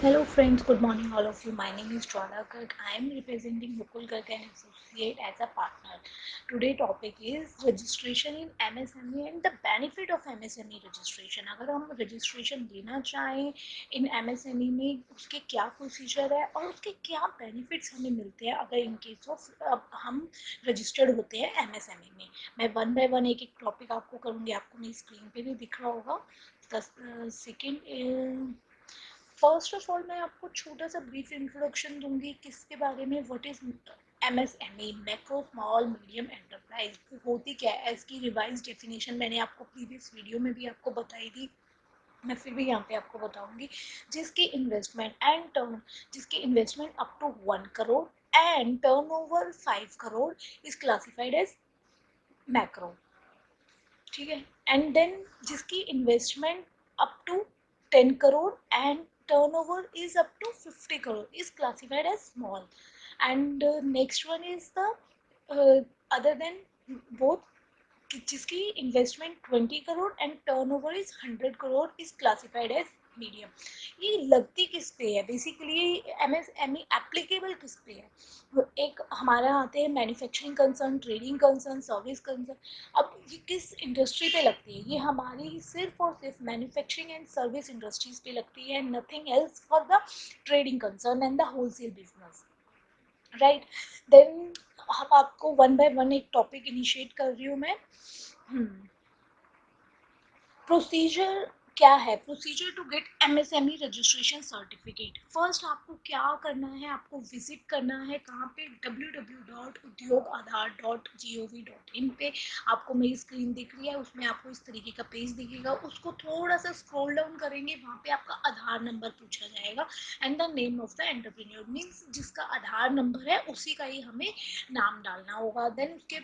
Hello friends, good morning all of you. My name is Jwala Garg. I am representing Mukul Garg and Associate as a partner. Today topic is registration in MSME and the benefit of MSME registration. अगर हम registration लेना चाहें in MSME में उसके क्या procedure है और उसके क्या benefits हमें मिलते हैं अगर in case of हम registered होते हैं MSME में. मैं one by one एक एक टॉपिक आपको करूँगी. आपको मेरी स्क्रीन पे भी दिख रहा होगा. सेकेंड फर्स्ट ऑफ ऑल मैं आपको छोटा सा ब्रीफ इंट्रोडक्शन दूंगी किसके बारे में. What is MSME, macro small medium enterprise होती क्या है. इसकी रिवाइज डेफिनेशन मैंने आपको प्रीवियस वीडियो में भी आपको बताई थी. मैं फिर भी यहाँ पे आपको बताऊंगी. जिसकी investment up to 1 crore and turnover 5 crore is classified as macro. ठीक है. एंड देन जिसकी investment up to 10 crore and turnover is up to 50 crore is classified as small. And next one is the other than both जिसकी investment 20 crore and turnover is 100 crore is classified as medium. ये लगती किस पे है basically. MSME applicable किस पे है. एक हमारा आते हैं manufacturing concern, trading concern, service concern. अब ये किस इंडस्ट्री पे लगती है. ये हमारी सिर्फ और सिर्फ मैन्युफैक्चरिंग एंड सर्विस इंडस्ट्रीज पे लगती है. Nothing else for the trading concern and the wholesale business. Right. Then अब आपको वन बाय वन एक टॉपिक इनिशिएट कर रही हूँ मैं. प्रोसीजर क्या है. Procedure to get MSME registration certificate. First आपको क्या करना है. आपको विजिट करना है कहाँ पे. www.udyogadhar.gov.in पे आपको मेरी स्क्रीन दिख रही है. उसमें आपको इस तरीके का पेज दिखेगा. उसको थोड़ा सा स्क्रॉल डाउन करेंगे. वहाँ पे आपका आधार नंबर पूछा जाएगा and the name of the entrepreneur. Means जिसका आधार नंबर है उसी का ही हमें नाम डालना होगा. देन उसके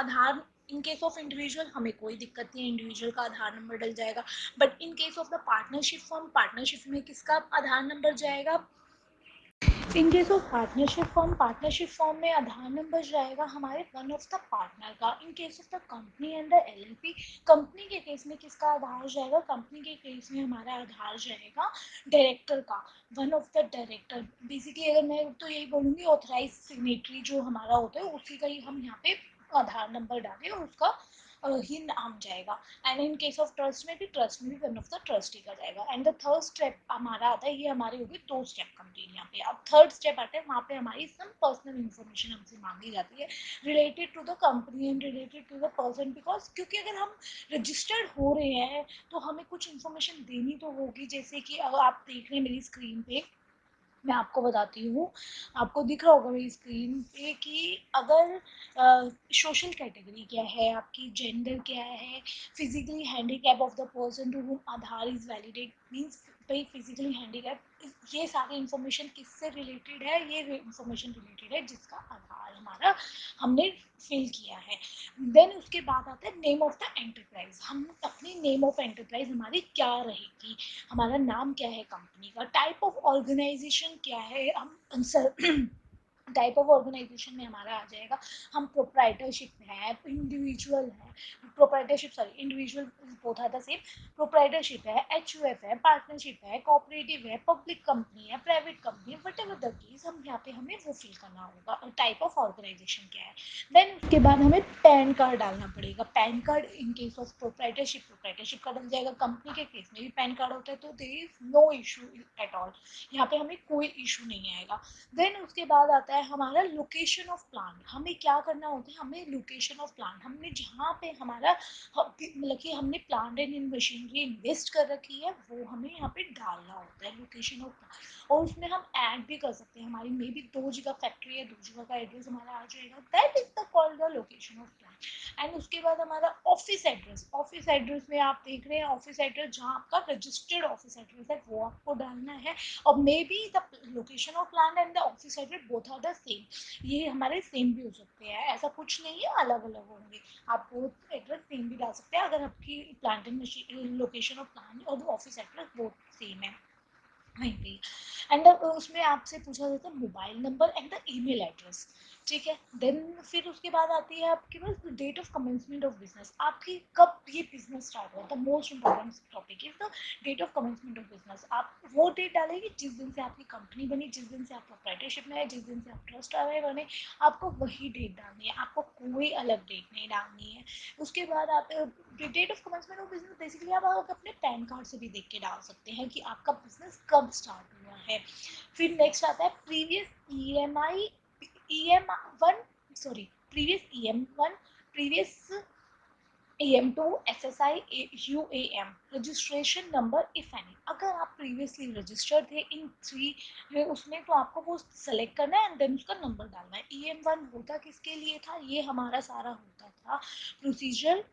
आधार इन केस ऑफ इंडिविजुअल हमें कोई दिक्कत नहीं है. इंडिविजुअल का आधार नंबर डल जाएगा. But in case of the partnership में किसका आधार नंबर जाएगा. In case of partnership form में आधार नंबर जाएगा हमारे वन ऑफ द पार्टनर का. In case of the company and the LLP, company के केस में किसका आधार जाएगा. कंपनी के केस में हमारा आधार जाएगा डायरेक्टर का. One of the director basically अगर मैं तो यही बोलूँगी ऑथराइज सिग्नेटरी जो हमारा होता है उसी का ही हम यहाँ पे आधार नंबर डालें और उसका ही नाम जाएगा. And in case of trust में भी वन ऑफ द ट्रस्टी का जाएगा. एंड द थर्ड स्टेप हमारा आता है. ये हमारे हो गए 2 स्टेप कंप्लीट. यहाँ पे अब थर्ड स्टेप आता है. वहाँ पे हमारी सम पर्सनल इन्फॉर्मेशन हमसे मांगी जाती है related to the company and related to the person. Because क्योंकि अगर हम रजिस्टर्ड हो रहे हैं तो हमें कुछ इन्फॉर्मेशन देनी तो होगी. जैसे कि आप देख रहे हैं मेरी स्क्रीन पे, मैं आपको बताती हूँ. आपको दिख रहा होगा मेरी स्क्रीन पे कि अगर सोशल कैटेगरी क्या है आपकी, जेंडर क्या है, physically handicap of the person to whom Aadhaar is validate. Means भाई फिजिकली हैंडीकैप. ये सारी इन्फॉर्मेशन किससे रिलेटेड है. ये इन्फॉर्मेशन रिलेटेड है जिसका आधार हमारा हमने फिल किया है. देन उसके बाद आता है नेम ऑफ द एंटरप्राइज. हम अपनी नेम ऑफ एंटरप्राइज हमारी क्या रहेगी. हमारा नाम क्या है कंपनी का. टाइप ऑफ ऑर्गेनाइजेशन क्या है. हम टाइप ऑफ ऑर्गेनाइजेशन में हमारा आ जाएगा हम प्रोप्राइटरशिप है, इंडिविजुअल है. Individual both are the same. Proprietorship है, HUF है, पार्टनरशिप है, कोऑपरेटिव है, पब्लिक कंपनी है, प्राइवेट कंपनी है. वट एवर द केस हम यहाँ पे हमें वो फिल करना होगा. और टाइप ऑफ ऑर्गेनाइजेशन क्या है. देन उसके बाद हमें पैन कार्ड डालना पड़ेगा. Pan card in case of proprietorship का डल जाएगा. कंपनी के केस में भी पैन कार्ड होता है तो there is no issue at all. यहाँ पे हमें कोई इशू नहीं आएगा. देन उसके बाद आता है हमारा लोकेशन ऑफ प्लांट. हमें क्या करना होता है. हमें लोकेशन ऑफ प्लांट हमने जहाँ पे हमारा मतलब कि हमने plant and in machinery invest कर रखी है वो हमें यहाँ पे डालना होता है लोकेशन ऑफ प्लांट. और उसमें हम ऐड भी कर सकते हैं. हमारी मे बी 2 जगह फैक्ट्री है, 2 जगह का एड्रेस हमारा आ जाएगा. That is the called the location of plant. And उसके बाद हमारा ऑफिस एड्रेस में आप देख रहे हैं ऑफिस एड्रेस जहाँ आपका रजिस्टर्ड ऑफिस एड्रेस है वो आपको डालना है. और maybe the location of plant and the office address both are the same. ये हमारे सेम भी हो सकते हैं. ऐसा कुछ नहीं है अलग अलग होंगे. आप बोथ एड्रेस सेम भी डाल सकते हैं अगर आपकी plant and machine location of plant और ऑफिस एड्रेस बोथ सेम है. वहीं पे। एंड उसमें आपसे पूछा जाता है mobile number and the email address, ठीक है। देन फिर उसके बाद आती है आपके पास date of commencement of business, आपकी कब ये बिजनेस स्टार्ट हुआ, the most important topic is the date of commencement of business. आप वो डेट डालेंगे जिस दिन से आपकी कंपनी बनी, जिस दिन से आप प्रोप्राइटरशिप में है, जिस दिन से आप ट्रस्ट वाले बने, आपको वही डेट डालनी है, आपको कोई अलग डेट नहीं डालनी है। उसके बाद आप date of commencement of business basically आप अपने पैन कार्ड से भी देख के डाल सकते हैं कि आपका बिजनेस कब स्टार्ट हुआ है। फिर नेक्स्ट आता है previous EMI, EM one, sorry previous EM one, previous EM2, SSI, UAM, registration number if any. अगर आप प्रीवियसली रजिस्टर्ड थे इन थ्री उसमें, तो आपको वो सेलेक्ट करना है एंड देन उसका नंबर डालना है। EM1 होता किसके लिए था, ये हमारा सारा होता था प्रोसीजर।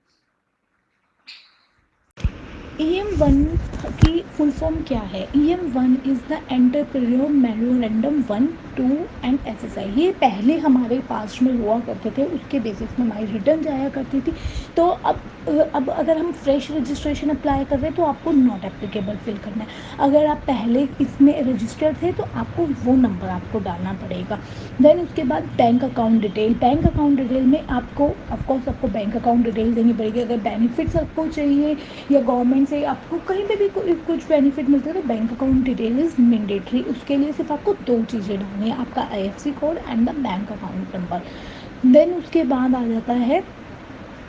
EM1 की फुल फॉर्म क्या है? EM1 is the entrepreneur memorandum 1, 2 and SSI। ये पहले हमारे पास में हुआ करते थे, उसके बेसिस में हमारी रिटर्न जाया करती थी। तो अब अगर हम फ्रेश रजिस्ट्रेशन अप्लाई कर रहे हैं तो आपको नॉट एप्लीकेबल फिल करना है। अगर आप पहले इसमें रजिस्टर्ड थे तो आपको वो नंबर आपको डालना पड़ेगा। देन उसके बाद bank account detail, bank account detail में आपको ऑफकोर्स आपको बैंक अकाउंट डिटेल देनी पड़ेगी। अगर बेनिफिट्स आपको चाहिए या गवर्नमेंट से आपको कहीं पे भी कुछ बेनिफिट मिलता है तो bank account detail is mandatory. उसके लिए सिर्फ आपको दो चीज़ें डालनी है, आपका IFSC code and the bank account number. Then उसके बाद आ जाता है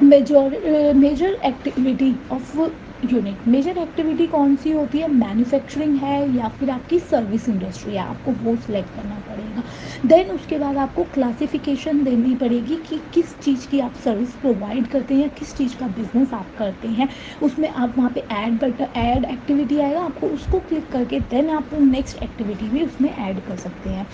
major activity of unit. Major activity कौन सी होती है, मैन्युफैक्चरिंग है या फिर आपकी सर्विस इंडस्ट्री है, आपको वो सिलेक्ट करना पड़ेगा। देन उसके बाद आपको क्लासिफिकेशन देनी पड़ेगी कि किस चीज़ की आप सर्विस प्रोवाइड करते हैं या किस चीज़ का बिजनेस आप करते हैं। उसमें आप वहाँ पे ऐड बटन, ऐड एक्टिविटी आएगा, आपको उसको क्लिक करके देन आप नेक्स्ट एक्टिविटी भी उसमें ऐड कर सकते हैं।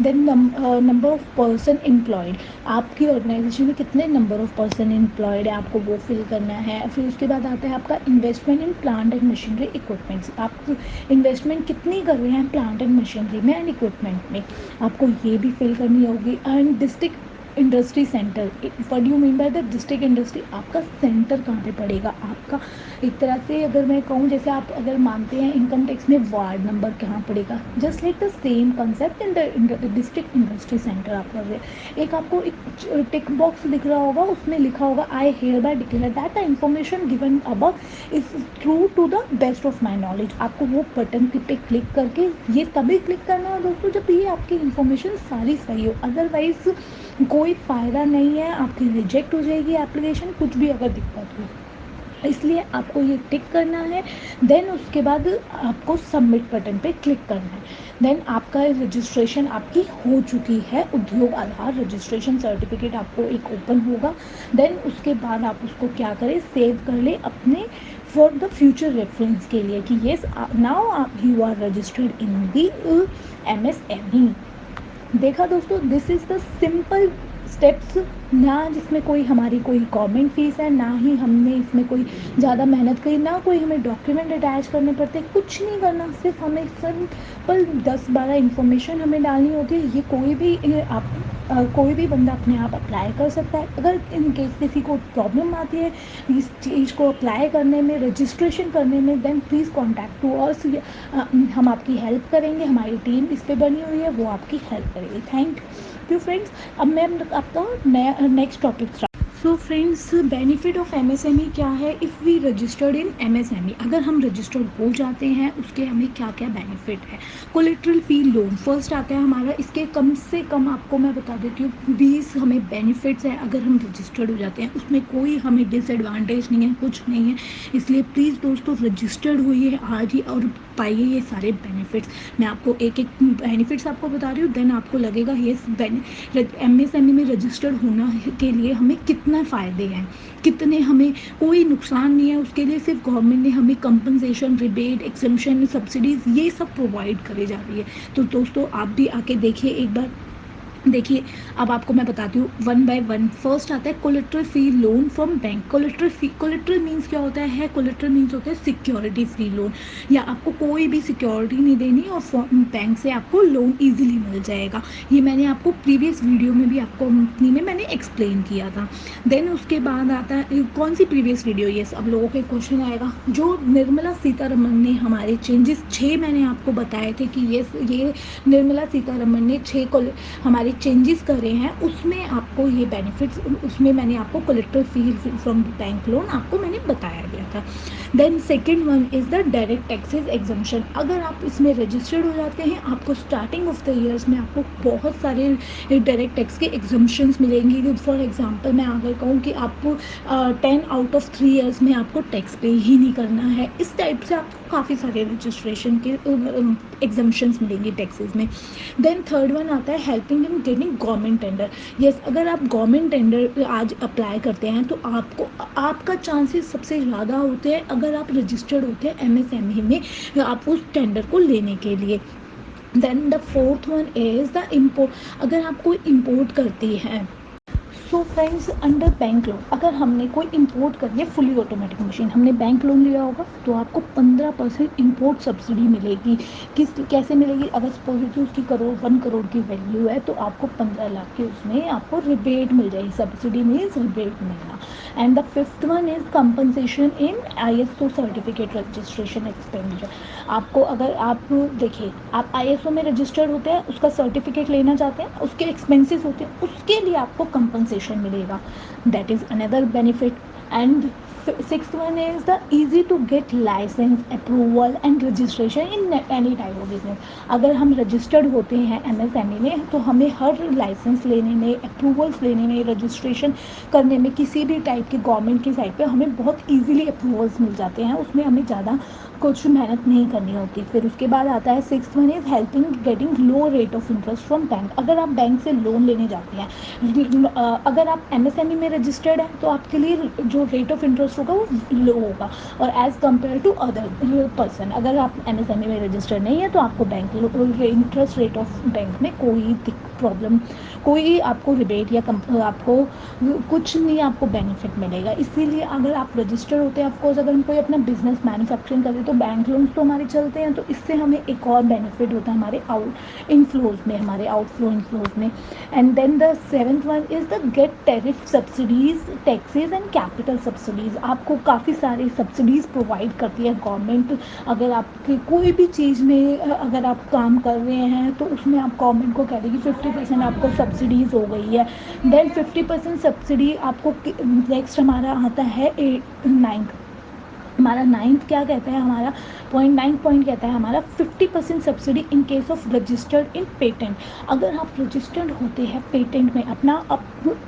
Then number of person employed, आपकी ऑर्गेनाइजेशन में कितने नंबर ऑफ पर्सन एम्प्लॉयड है, आपको वो फिल करना है। फिर उसके बाद आता है आपका investment in plant and machinery equipments, आप इन्वेस्टमेंट कितनी कर रहे हैं प्लांट एंड मशीनरी में एंड इक्विपमेंट में, आपको ये भी फिल करनी होगी। And district industry centre, what do you mean by the district industry, आपका सेंटर कहाँ पे पड़ेगा आपका। एक तरह से अगर मैं कहूँ, जैसे आप अगर मानते हैं इनकम टैक्स में वार्ड नंबर कहाँ पड़ेगा, just like the same concept in the district industry centre आप कर रहे हैं। एक आपको एक टिक बॉक्स दिख रहा होगा, उसमें लिखा होगा I hereby declare that the information given above is true to the best of my knowledge. आपको वो बटन पे क्लिक करके ये तभी क्लिक करना है दोस्तों जब ये आपकी इन्फॉर्मेशन सारी सही हो, अदरवाइज कोई फ़ायदा नहीं है, आपकी रिजेक्ट हो जाएगी एप्लीकेशन, कुछ भी अगर दिक्कत हो। इसलिए आपको ये टिक करना है। देन उसके बाद आपको सबमिट बटन पे क्लिक करना है। देन आपका रजिस्ट्रेशन आपकी हो चुकी है, उद्योग आधार रजिस्ट्रेशन सर्टिफिकेट आपको एक ओपन होगा। देन उसके बाद आप उसको क्या करें, सेव कर ले अपने फॉर द फ्यूचर रेफरेंस के लिए कि येस नाउ आप you are registered in the MSME। देखा दोस्तों, this is the simple steps, ना जिसमें कोई हमारी कोई गवर्नमेंट फीस है, ना ही हमने इसमें कोई ज़्यादा मेहनत करी, ना कोई हमें डॉक्यूमेंट अटैच करने पड़ते, कुछ नहीं करना, सिर्फ हमें सिंपल 10-12 इन्फॉर्मेशन हमें डालनी होती है। ये कोई भी कोई भी बंदा अपने आप अप्लाई कर सकता है। अगर इन केस किसी को प्रॉब्लम आती है इस चीज़ को अप्लाई करने में, रजिस्ट्रेशन करने में, then please contact to us, हम आपकी हेल्प करेंगे, हमारी टीम इस पर बनी हुई है, वो आपकी हेल्प करेगी। Thank you friends. अब मैं आपका नया next topic. So friends, benefit of MSME क्या है, if we registered in MSME, अगर हम रजिस्टर्ड हो जाते हैं उसके हमें क्या क्या बेनिफिट है। कोलेट्रल फी लोन फर्स्ट आता है हमारा, इसके कम से कम आपको मैं बता देती हूँ 20 हमें बेनिफिट्स हैं अगर हम रजिस्टर्ड हो जाते हैं, उसमें कोई हमें डिसएडवांटेज नहीं है, कुछ नहीं है। इसलिए प्लीज़ दोस्तों रजिस्टर्ड होइए आज ही और पाइए ये सारे बेनिफिट्स। मैं आपको एक एक बेनिफिट्स आपको बता रही हूँ, देन आपको लगेगा ये MSME में रजिस्टर्ड होना के लिए हमें कितना फ़ायदे हैं, कितने हमें कोई नुकसान नहीं है। उसके लिए सिर्फ गवर्नमेंट ने हमें कंपनसेशन, रिबेट, एक्सम्पशन, सब्सिडीज़ ये सब प्रोवाइड करे जा रही है। तो दोस्तों आप भी आके देखिए एक बार देखिए, अब आपको मैं बताती हूँ वन बाय वन। फर्स्ट आता है collateral free loan from bank. Collateral means क्या होता है? कोलेटरल मीन्स होता है सिक्योरिटी फ्री लोन, या आपको कोई भी सिक्योरिटी नहीं देनी और बैंक से आपको लोन इजीली मिल जाएगा। ये मैंने आपको प्रीवियस वीडियो में भी आपको कंपनी में मैंने एक्सप्लेन किया था। देन उसके बाद आता है कौन सी प्रीवियस वीडियो? ये अब लोगों के क्वेश्चन आएगा, जो निर्मला सीतारमण ने हमारे चेंजेस 6 मैंने आपको बताए थे कि ये निर्मला सीतारमण ने 6 हमारे चेंजेस करे हैं, उसमें आपको ये बेनिफिट्स, उसमें मैंने आपको collector fee from bank loan आपको मैंने बताया गया था। Then second one is the direct taxes exemption. अगर आप इसमें रजिस्टर्ड हो जाते हैं, आपको स्टार्टिंग ऑफ द ईयर्स में आपको बहुत सारे डायरेक्ट टैक्स के एग्जम्पशंस मिलेंगी। फॉर एग्जांपल मैं अगर कहूँ कि आपको 10 out of 3 ईयर्स में आपको टैक्स पे ही नहीं करना है, इस टाइप से आपको काफ़ी सारे रजिस्ट्रेशन के एग्जम्पशंस मिलेंगे टैक्सेस में। देन थर्ड वन आता है helping in getting government tender. Yes, अगर आप गवर्नमेंट टेंडर आज अप्लाई करते हैं तो आपको आपका चांसेस सबसे ज़्यादा होते हैं अगर आप रजिस्टर्ड होते हैं एमएसएमई में आप उस टेंडर को लेने के लिए। Then the fourth one is the import. अगर आप कोई इम्पोर्ट करती हैं, so friends, under bank loan अगर हमने कोई इंपोर्ट करी है फुली ऑटोमेटिक मशीन, हमने बैंक लोन लिया होगा तो आपको 15% इंपोर्ट सब्सिडी मिलेगी। कैसे मिलेगी? अगर सपोज कि उसकी 1 करोड़ की वैल्यू है तो आपको 15 लाख की उसमें आपको रिबेट मिल जाएगी। सब्सिडी मीन्स रिबेट मिलना। And the fifth one is compensation in ISO certificate registration expenditure. आपको अगर आप देखिए, आप ISO में रजिस्टर्ड होते हैं, उसका सर्टिफिकेट लेना चाहते हैं, उसके एक्सपेंसेस होते हैं, उसके लिए आपको कंपनसेशन मिलेगा। That is another benefit. And sixth one is the easy to get license approval and registration in any type of business. अगर हम रजिस्टर्ड होते हैं MSME में तो हमें हर लाइसेंस लेने में, अप्रूवल्स लेने में, रजिस्ट्रेशन करने में, किसी भी टाइप की गवर्नमेंट की साइड पे हमें बहुत इजीली अप्रूवल्स मिल जाते हैं, उसमें हमें ज़्यादा कुछ मेहनत नहीं करनी होती। फिर उसके बाद आता है sixth one is helping getting low rate of interest from bank. अगर आप बैंक से लोन लेने जाते हैं, अगर आप MSME में रजिस्टर्ड हैं तो आपके लिए जो रेट ऑफ इंटरेस्ट होगा वो लो होगा, और as compare to other person. अगर आप MSME में रजिस्टर्ड नहीं है तो आपको bank interest rate of bank में कोई प्रॉब्लम, कोई आपको रिबेट या आपको कुछ नहीं आपको बेनिफिट मिलेगा। इसीलिए अगर आप रजिस्टर होते हैं, ऑफकोर्स अगर हम कोई अपना बिजनेस मैन्युफैक्चरिंग करें तो बैंक लोन्स तो हमारे चलते हैं, तो इससे हमें एक और बेनिफिट होता है हमारे आउट इनफ्लोज में, हमारे आउटफ्लो इनफ्लोज में। And then the seventh one is the get tariff subsidies, taxes and capital subsidies. आपको काफ़ी सारी सब्सिडीज़ प्रोवाइड करती है गवर्नमेंट। अगर आपकी कोई भी चीज़ में अगर आप काम कर रहे हैं तो उसमें आप गवर्नमेंट को कह देगी 50% आपको सब्सिडीज़ हो गई है। देन 50% सब्सिडी आपको नेक्स्ट हमारा आता है 9th। हमारा 9th क्या कहता है? हमारा पॉइंट कहता है हमारा 50% subsidy in case of registered in patent. अगर आप रजिस्टर्ड होते हैं पेटेंट में,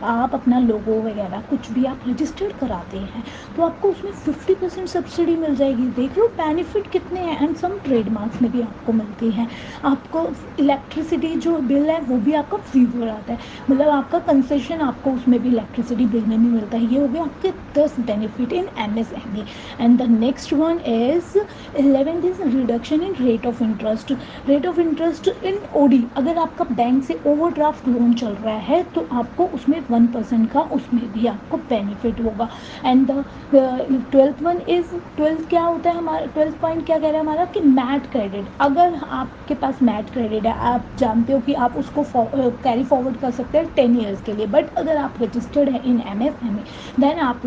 आप अपना लोगो वगैरह कुछ भी आप रजिस्टर्ड कराते हैं तो आपको उसमें 50% सब्सिडी मिल जाएगी। देख लो बेनिफिट कितने हैं। एंड सम ट्रेडमार्क्स में भी आपको मिलती हैं। आपको इलेक्ट्रिसिटी जो बिल है वो भी आपका फ्री हो जाता है, मतलब आपका कंसेशन आपको उसमें भी इलेक्ट्रिसिटी बिल में भी मिलता है। ये हो गया आपके 10 benefit in MSME। And the next one is 11th is reduction in rate of interest. Rate of interest in OD, अगर आपका बैंक से ओवरड्राफ्ट लोन चल रहा है तो आपको उसमें 1% का उसमें भी आपको बेनिफिट होगा। And the 12th one is, 12th क्या होता है हमारा, 12th पॉइंट क्या कह रहा है हमारा कि मैट क्रेडिट। अगर आपके पास मैट क्रेडिट है, आप जानते हो कि आप उसको कैरी फॉरवर्ड कर सकते हैं 10 ईयर्स के लिए, बट अगर आप रजिस्टर्ड है इन MSME देन आप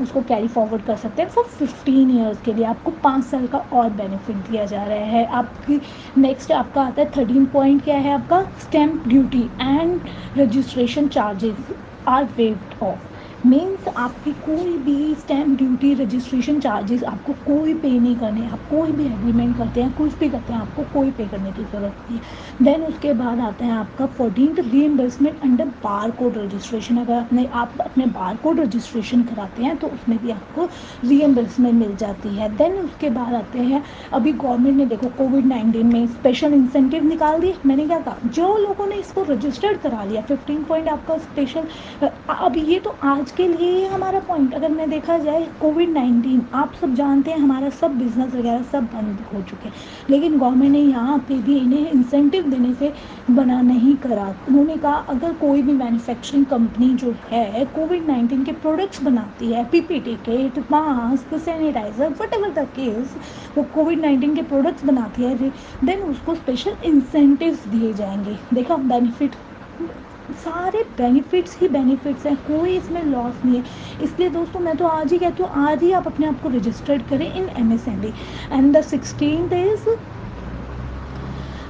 उसको कैरी फॉरवर्ड कर सकते हैं फॉर 15 ईयर्स के लिए। आपको 5 साल का और बेनिफिट दिया जा रहा है। आपकी नेक्स्ट आपका आता है 13 पॉइंट क्या है आपका, stamp duty and registration charges are waived off. Means आपकी कोई भी स्टैम्प ड्यूटी, रजिस्ट्रेशन चार्जेस आपको कोई पे नहीं करने। आप कोई भी एग्रीमेंट करते हैं, कुछ भी करते हैं, आपको कोई पे करने की ज़रूरत नहीं है। देन उसके बाद आता है आपका 14th reimbursement under bar code registration. अगर आप अपने बार कोड रजिस्ट्रेशन कराते हैं तो उसमें भी आपको रीइंबर्समेंट मिल जाती है। देन उसके बाद आते हैं, अभी गवर्नमेंट ने देखो कोविड-19 में स्पेशल इंसेंटिव निकाल दिए। मैंने क्या कहा, जो लोगों ने इसको रजिस्टर्ड करा लिया 15 पॉइंट आपका स्पेशल। अब ये तो आज के लिए ये हमारा पॉइंट अगर मैं देखा जाए, कोविड-19 आप सब जानते हैं हमारा सब बिजनेस वगैरह सब बंद हो चुके हैं, लेकिन गवर्नमेंट ने यहाँ पे भी इन्हें इंसेंटिव देने से बना नहीं करा। उन्होंने कहा अगर कोई भी मैन्युफैक्चरिंग कंपनी जो है कोविड-19 के प्रोडक्ट्स बनाती है, PPT kit, mask, sanitizer, whatever the case, वो कोविड-19 के प्रोडक्ट्स बनाती है, देन उसको स्पेशल इंसेंटिव्स दिए जाएंगे। देखा बेनिफिट, सारे बेनिफिट्स ही बेनिफिट्स हैं, कोई इसमें लॉस नहीं है। इसलिए दोस्तों मैं तो आज ही कहती हूँ, आज ही आप अपने आप को रजिस्टर्ड करें in MSME। And the 16th is,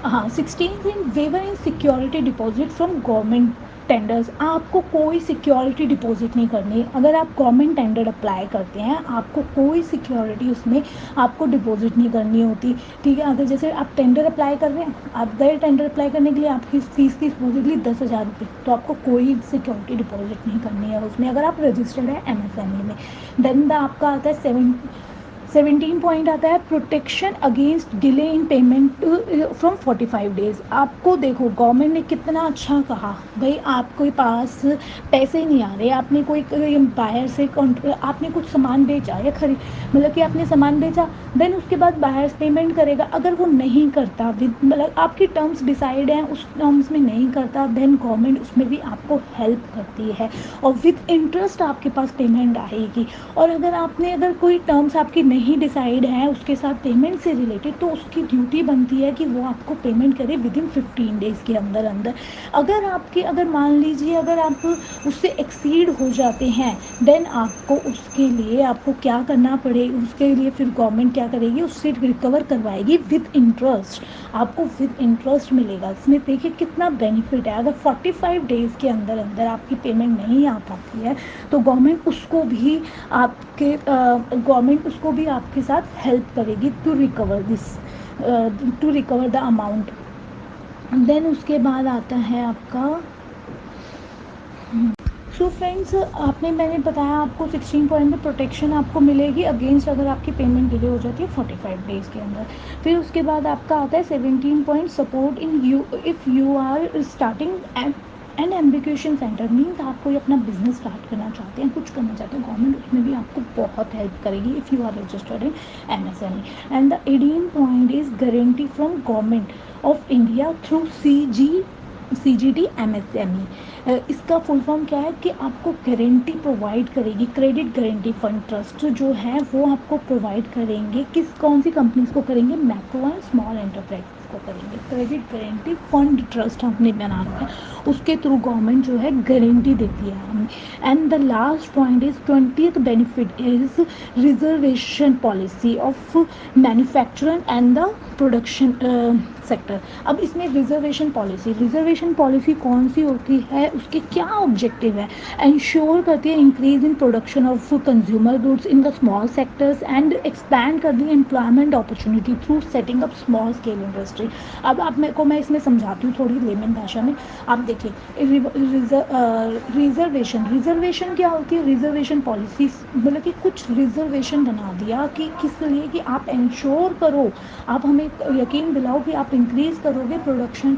हाँ 16th in waiver in security deposit from government tenders. आपको कोई सिक्योरिटी डिपॉजिट नहीं करनी। अगर आप गवर्नमेंट टेंडर अप्लाई करते हैं, आपको कोई सिक्योरिटी उसमें आपको डिपॉजिट नहीं करनी होती, ठीक है। अगर जैसे आप टेंडर अप्लाई कर रहे हैं, आप गए टेंडर अप्लाई करने के लिए, आपकी फीस की सपोजिटली 10,000 रुपये, तो आपको कोई सिक्योरिटी डिपॉजिट नहीं करनी है उसमें, अगर आप रजिस्टर्ड है MSME में। देन आपका आता है 17 पॉइंट आता है protection against delay in payment from 45 days. आपको देखो गवर्नमेंट ने कितना अच्छा कहा, भाई आपके पास पैसे नहीं आ रहे, आपने कोई बाहर से आपने कुछ सामान बेचा या खरीद, मतलब कि आपने सामान बेचा, देन उसके बाद बाहर से पेमेंट करेगा, अगर वो नहीं करता विद मतलब आपकी टर्म्स डिसाइड हैं उस टर्म्स में नहीं करता, देन गवर्नमेंट उसमें भी आपको हेल्प करती है और विद इंटरेस्ट आपके पास पेमेंट आएगी। और अगर कोई टर्म्स आपकी नहीं डिसाइड है उसके साथ पेमेंट से रिलेटेड, तो उसकी ड्यूटी बनती है कि वो आपको पेमेंट करे विद इन 15 डेज़ के अंदर अंदर। अगर मान लीजिए अगर आप उससे एक्सीड हो जाते हैं, देन आपको उसके लिए आपको क्या करना पड़ेगा, उसके लिए फिर गवर्नमेंट क्या करेगी, उससे रिकवर करवाएगी विद इंटरेस्ट, आपको विद इंटरेस्ट मिलेगा। इसमें देखिए कितना बेनिफिट है। अगर 45 डेज़ के अंदर अंदर आपकी पेमेंट नहीं आ पाती है, तो गवर्नमेंट उसको भी आपके साथ हेल्प करेगी to recover the amount. Then उसके बाद आता है आपका, सो फ्रेंड्स मैंने बताया आपको 16 पॉइंट में प्रोटेक्शन आपको मिलेगी अगेंस्ट अगर आपकी पेमेंट डिले हो जाती है 45 डेज़ के अंदर। फिर उसके बाद आपका आता है 17 point support in you if you are starting and incubation centre. Means आप कोई अपना बिजनेस स्टार्ट करना चाहते हैं, कुछ करना चाहते हैं, गवर्नमेंट उसमें भी आपको बहुत हेल्प करेगी if you are registered in MSME। And the 18 point is guarantee from government of India through CGT MSME। इसका फुल फॉर्म क्या है कि आपको गारंटी प्रोवाइड करेगी, क्रेडिट गारंटी फंड ट्रस्ट जो है वो आपको प्रोवाइड करेंगे। कौन सी कंपनीज को करेंगे, मैक्रो एंड स्मॉल एंटरप्राइज को करेंगे। क्रेडिट गारंटी फंड ट्रस्ट हमने बना रखा है, उसके थ्रू गवर्नमेंट जो है गारंटी देती है हमें। And the last point is 20th benefit is reservation policy of manufacturing and the production sector. अब इसमें रिजर्वेशन पॉलिसी कौन सी होती है, उसके क्या ऑब्जेक्टिव है, इंश्योर करती है increase in production of consumer goods in the small sectors and expand कर दी employment opportunity through setting up small scale industry. अब आप मेरे को मैं इसमें समझाती हूँ थोड़ी लेमन भाषा में। आप देखिए रिजर्वेशन क्या होती है, रिजर्वेशन पॉलिसी मतलब कि कुछ रिजर्वेशन बना दिया कि किस लिए, कि आप इंश्योर करो, आप हमें यकीन दिलाओ कि आप इंक्रीज़ करोगे प्रोडक्शन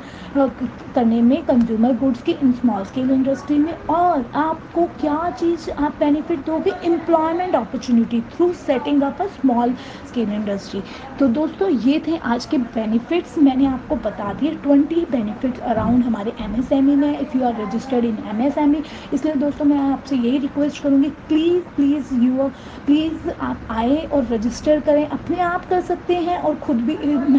करने में कंज्यूमर गुड्स की इन स्मॉल स्केल इंडस्ट्री में, और आपको क्या चीज़ आप बेनिफिट दोगे, employment opportunity through setting up a small scale industry. तो दोस्तों ये थे आज के बेनिफिट्स, मैंने आपको बता दिए 20 बेनिफिट्स अराउंड हमारे MSME में if you are registered in MSME। इसलिए दोस्तों मैं आपसे यही रिक्वेस्ट करूँगी, प्लीज़ आप आए और रजिस्टर करें, अपने आप कर सकते हैं और ख़ुद भी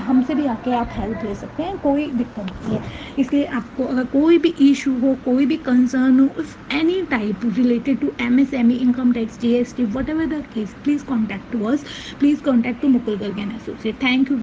हमसे भी आके आप हेल्प ले सकते हैं, कोई दिक्कत नहीं है। इसलिए आपको अगर कोई भी इशू हो, कोई भी कंसर्न हो, if any type related to MSME, income tax, GST, whatever the case, please contact to us, please contact to Mukul Garg and Associate. Thank you.